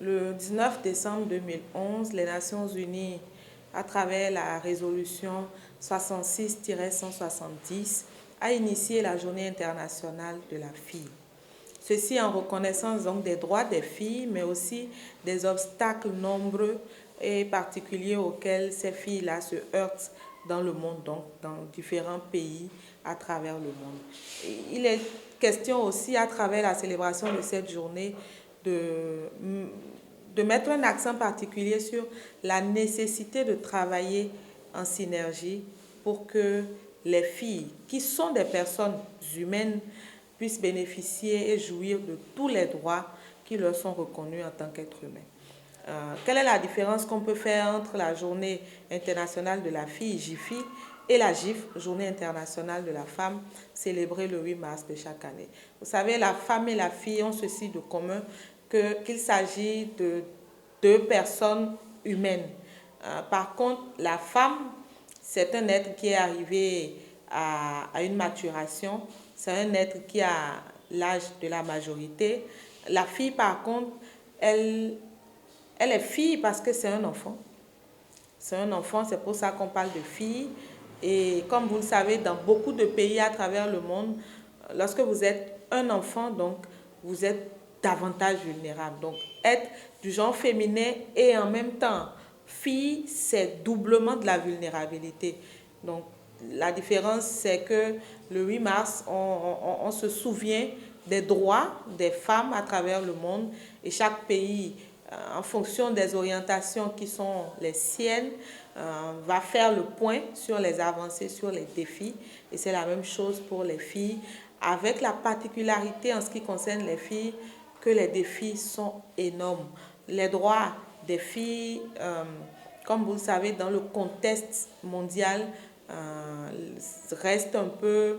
Le 19 décembre 2011, les Nations Unies, à travers la résolution 66-170, a initié la Journée internationale de la fille. Ceci en reconnaissance donc des droits des filles, mais aussi des obstacles nombreux et particuliers auxquels ces filles-là se heurtent dans le monde, donc dans différents pays à travers le monde. Il est question aussi, à travers la célébration de cette journée, de mettre un accent particulier sur la nécessité de travailler en synergie pour que les filles, qui sont des personnes humaines, puissent bénéficier et jouir de tous les droits qui leur sont reconnus en tant qu'êtres humains. Quelle est la différence qu'on peut faire entre la Journée internationale de la fille, JIFI, et la GIF, Journée internationale de la femme, célébrée le 8 mars de chaque année? Vous savez, la femme et la fille ont ceci de commun qu'il s'agit de deux personnes humaines. Par contre, la femme, c'est un être qui est arrivé à une maturation, c'est un être qui a l'âge de la majorité. La fille, par contre, elle est fille parce que c'est un enfant. C'est un enfant, c'est pour ça qu'on parle de fille. Et comme vous le savez, dans beaucoup de pays à travers le monde, lorsque vous êtes un enfant, donc vous êtes davantage vulnérable. Donc être du genre féminin et en même temps fille, c'est doublement de la vulnérabilité. Donc la différence, c'est que le 8 mars, on se souvient des droits des femmes à travers le monde et chaque pays, en fonction des orientations qui sont les siennes, va faire le point sur les avancées, sur les défis. Et c'est la même chose pour les filles, avec la particularité en ce qui concerne les filles que les défis sont énormes. Les droits des filles, comme vous le savez, dans le contexte mondial, restent un peu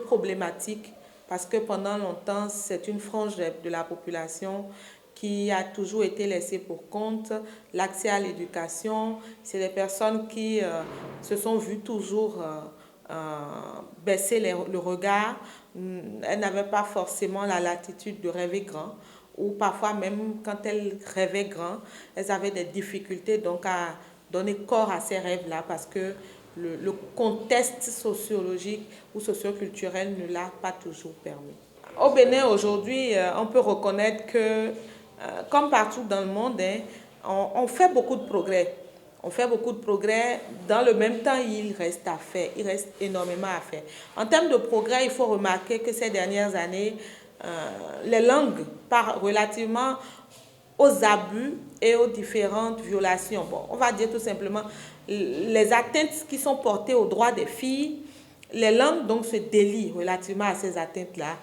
problématique parce que pendant longtemps, c'est une frange de la population qui a toujours été laissée pour compte. L'accès à l'éducation, c'est des personnes qui se sont vues toujours baisser le regard. Elles n'avaient pas forcément la latitude de rêver grand, ou parfois même quand elles rêvaient grand, elles avaient des difficultés donc à donner corps à ces rêves-là parce que le contexte sociologique ou socioculturel ne l'a pas toujours permis. Au Bénin, aujourd'hui, on peut reconnaître que, comme partout dans le monde, on fait beaucoup de progrès. On fait beaucoup de progrès. Dans le même temps, il reste à faire. Il reste énormément à faire. En termes de progrès, il faut remarquer que ces dernières années, les langues, relativement aux abus et aux différentes violations. Bon, on va dire tout simplement les atteintes qui sont portées aux droits des filles, les langues donc se délient relativement à ces atteintes-là.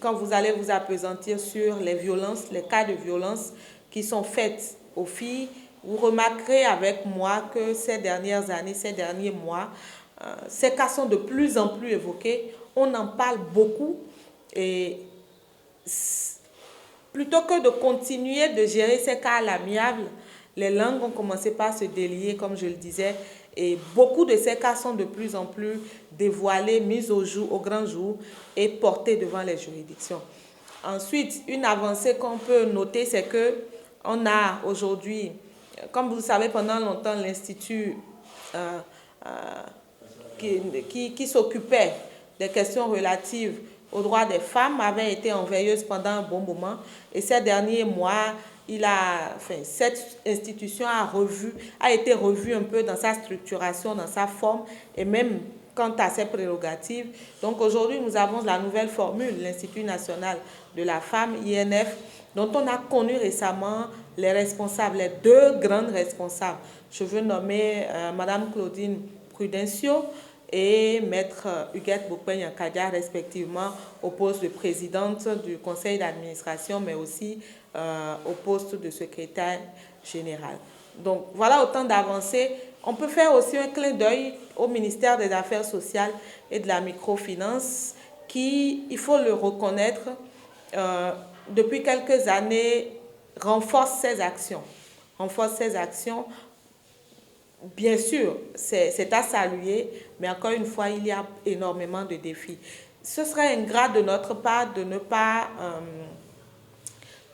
Quand vous allez vous appesantir sur les violences, les cas de violence qui sont faites aux filles, vous remarquerez avec moi que ces dernières années, ces derniers mois, ces cas sont de plus en plus évoqués. On en parle beaucoup et plutôt que de continuer de gérer ces cas à l'amiable, les langues ont commencé par se délier, comme je le disais, et beaucoup de ces cas sont de plus en plus dévoilés, mis au jour, au grand jour et portés devant les juridictions. Ensuite, une avancée qu'on peut noter, c'est que on a aujourd'hui, comme vous le savez, pendant longtemps, l'Institut qui s'occupait des questions relatives aux droits des femmes avait été en veilleuse pendant un bon moment. Et ces derniers mois, cette institution a été revue un peu dans sa structuration, dans sa forme et même quant à ses prérogatives. Donc aujourd'hui, nous avons la nouvelle formule, l'Institut national de la femme, INF, dont on a connu récemment les responsables, les deux grandes responsables. Je veux nommer Madame Claudine Prudencio et Maître Huguette Bokpeng-Yankadia, respectivement, au poste de présidente du conseil d'administration, mais aussi au poste de secrétaire général. Donc, voilà autant d'avancées. On peut faire aussi un clin d'œil au ministère des Affaires sociales et de la microfinance qui, il faut le reconnaître, depuis quelques années, renforce ses actions. Bien sûr, c'est à saluer, mais encore une fois, il y a énormément de défis. Ce serait ingrat de notre part de ne pas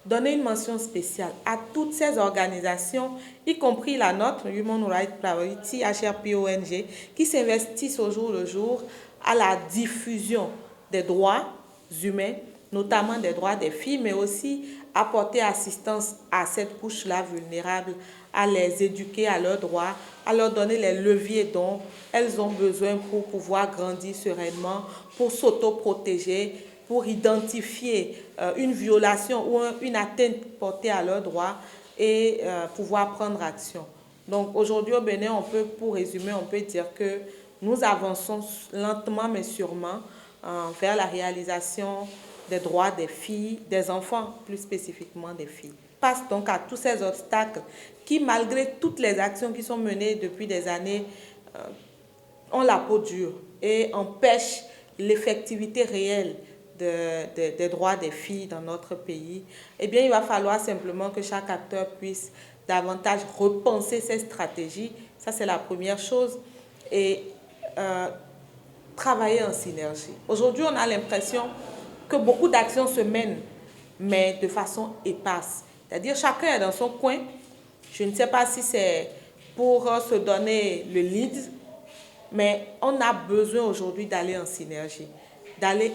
donner une mention spéciale à toutes ces organisations, y compris la nôtre, Human Rights Priority, HRPONG, qui s'investissent au jour le jour à la diffusion des droits humains, notamment des droits des filles, mais aussi apporter assistance à cette couche-là vulnérable, à les éduquer à leurs droits, à leur donner les leviers dont elles ont besoin pour pouvoir grandir sereinement, pour s'auto-protéger, pour identifier une violation ou une atteinte portée à leurs droits et pouvoir prendre action. Donc aujourd'hui au Bénin, pour résumer, on peut dire que nous avançons lentement mais sûrement vers la réalisation des droits des filles, des enfants, plus spécifiquement des filles. Passe donc à tous ces obstacles qui, malgré toutes les actions qui sont menées depuis des années, ont la peau dure et empêchent l'effectivité réelle des droits des filles dans notre pays. Eh bien, il va falloir simplement que chaque acteur puisse davantage repenser ses stratégies. Ça, c'est la première chose. Et travailler en synergie. Aujourd'hui, on a l'impression que beaucoup d'actions se mènent, mais de façon éparse. C'est-à-dire chacun est dans son coin. Je ne sais pas si c'est pour se donner le lead, mais on a besoin aujourd'hui d'aller en synergie, d'aller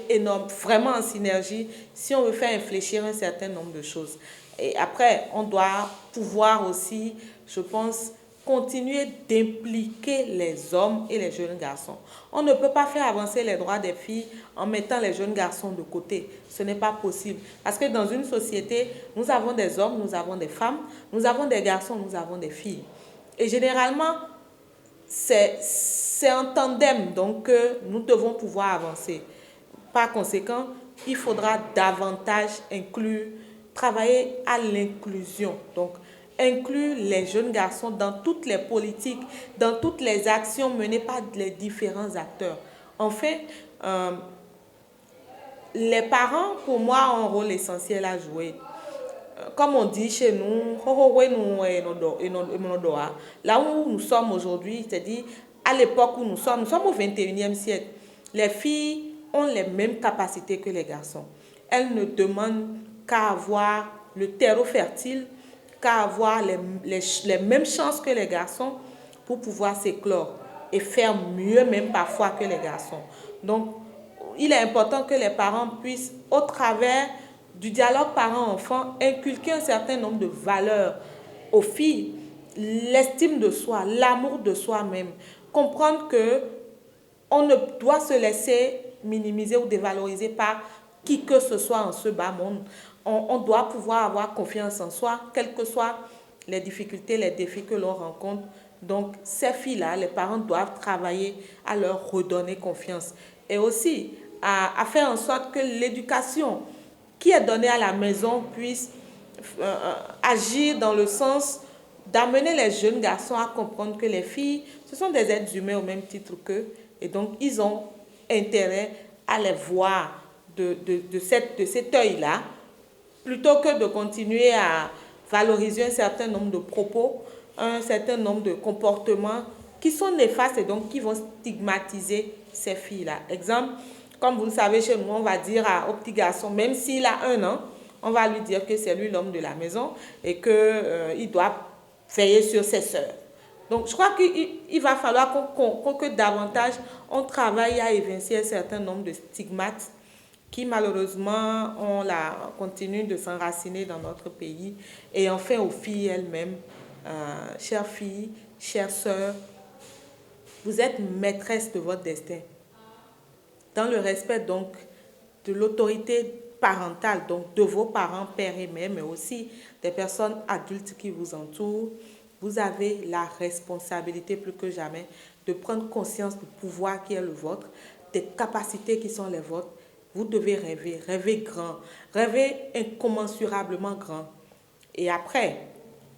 vraiment en synergie si on veut faire infléchir un certain nombre de choses. Et après, on doit pouvoir aussi, je pense, continuer d'impliquer les hommes et les jeunes garçons. On ne peut pas faire avancer les droits des filles en mettant les jeunes garçons de côté. Ce n'est pas possible. Parce que dans une société, nous avons des hommes, nous avons des femmes, nous avons des garçons, nous avons des filles. Et généralement, c'est en tandem donc que nous devons pouvoir avancer. Par conséquent, il faudra davantage travailler à l'inclusion. Donc, inclure les jeunes garçons dans toutes les politiques, dans toutes les actions menées par les différents acteurs. Enfin, les parents, pour moi, ont un rôle essentiel à jouer. Comme on dit chez nous, là où nous sommes aujourd'hui, c'est-à-dire à l'époque où nous sommes au 21e siècle, les filles ont les mêmes capacités que les garçons. Elles ne demandent qu'à avoir le terreau fertile, qu'à avoir les mêmes chances que les garçons pour pouvoir s'éclore et faire mieux même parfois que les garçons. Donc, il est important que les parents puissent, au travers du dialogue parent-enfant, inculquer un certain nombre de valeurs aux filles, l'estime de soi, l'amour de soi-même, comprendre que on ne doit se laisser minimiser ou dévaloriser par qui que ce soit en ce bas monde. On doit pouvoir avoir confiance en soi, quelles que soient les difficultés, les défis que l'on rencontre. Donc, ces filles-là, les parents doivent travailler à leur redonner confiance. Et aussi, à faire en sorte que l'éducation qui est donnée à la maison puisse agir dans le sens d'amener les jeunes garçons à comprendre que les filles, ce sont des êtres humains au même titre qu'eux. Et donc, ils ont intérêt à les voir de cet œil-là, plutôt que de continuer à valoriser un certain nombre de propos, un certain nombre de comportements qui sont néfastes et donc qui vont stigmatiser ces filles-là. Exemple, comme vous le savez chez nous, on va dire au petit garçon, même s'il a 1 an, on va lui dire que c'est lui l'homme de la maison et qu'il doit veiller sur ses sœurs. Donc, je crois qu'il va falloir que davantage on travaille à évincer un certain nombre de stigmates qui malheureusement continuent de s'enraciner dans notre pays. Et enfin aux filles elles-mêmes, chères filles, chères sœurs, vous êtes maîtresses de votre destin. Dans le respect donc de l'autorité parentale, donc de vos parents, pères et mères, mais aussi des personnes adultes qui vous entourent, vous avez la responsabilité plus que jamais de prendre conscience du pouvoir qui est le vôtre, des capacités qui sont les vôtres. Vous devez rêver grand, rêver incommensurablement grand. Et après,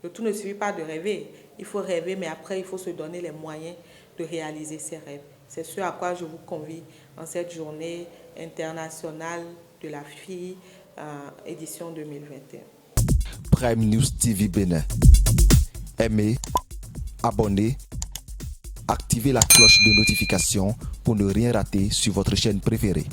le tout ne suffit pas de rêver. Il faut rêver, mais après, il faut se donner les moyens de réaliser ses rêves. C'est ce à quoi je vous convie en cette journée internationale de la fille, édition 2021. Prime News TV Bénin. Aimez, abonnez, activez la cloche de notification pour ne rien rater sur votre chaîne préférée.